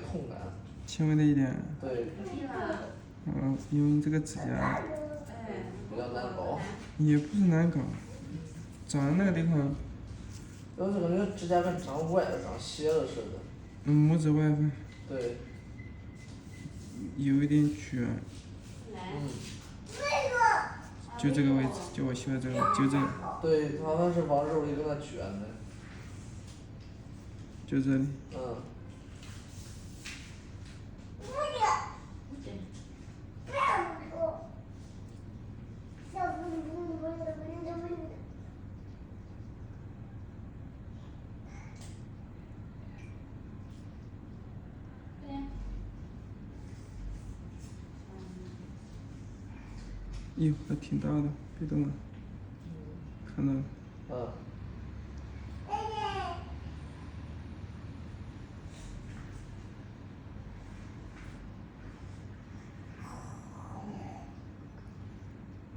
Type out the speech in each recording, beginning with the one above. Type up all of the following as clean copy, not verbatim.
痛感。轻微的一点。对。因为你这个指甲比较难搞。也不是难搞，长那个地方。有时候感觉指甲跟长歪了、长斜了似的。拇指外翻。对。有一点卷。就这个位置，就我修的这个，就这个。对，好像是往肉里给它卷的。就这里。哟，还挺大的，别动了。看到了。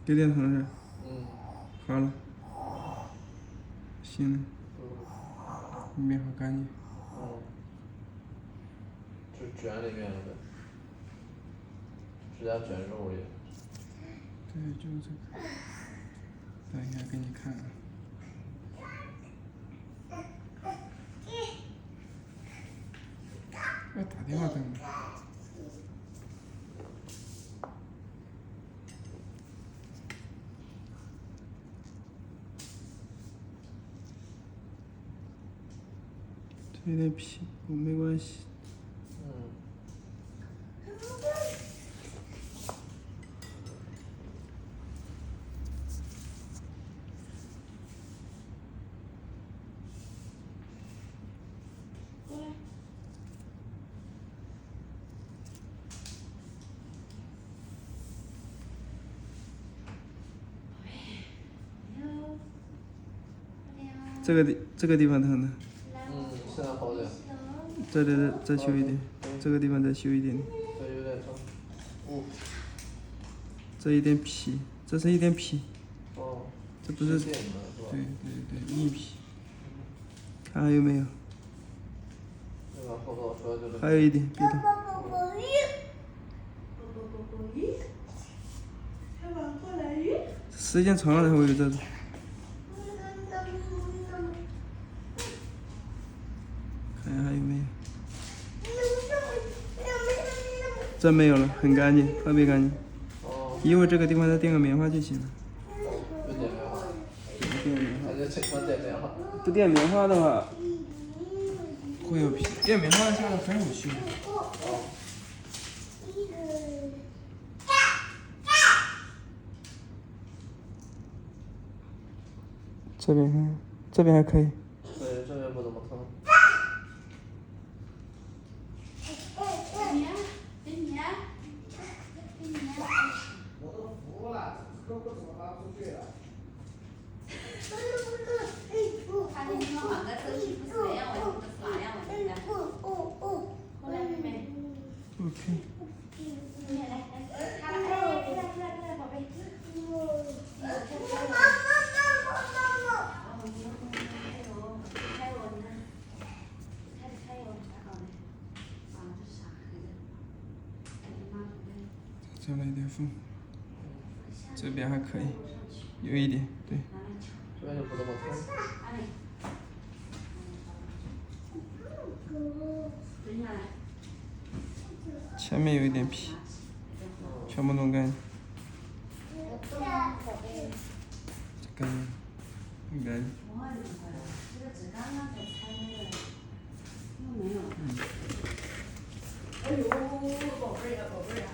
有点疼是？好了。行了。里面好干净。就卷里面了呗。指甲卷肉里。对，就是这个。等一下给你看。要打电话干嘛？这有点皮，没关系。这个地方疼的。现在好点。再修一点，这个地方再修一点。这有点疼。这一点皮，这是一点皮。这不是。对，硬皮。看还有没有？还有一点，别动。时间长了才会有这种。看看还有没有。这没有了，很干净，特别干净。因为这个地方再垫个棉花就行了。不垫棉花。不垫棉花的话，会有皮。垫棉花下来很有趣。这边看，这边还可以。对，这边不怎么疼。我都服了，这我怎么拉出去了？他给你们换个手机不是这样问题，不是那样问题的。后来妹妹。OK。来，宝贝。这来一点缝，这边还可以，有一点，对。这边就不怎么疼。前面有一点皮，全部弄干净。这个应该。哎呦，宝贝儿呀，宝贝儿呀。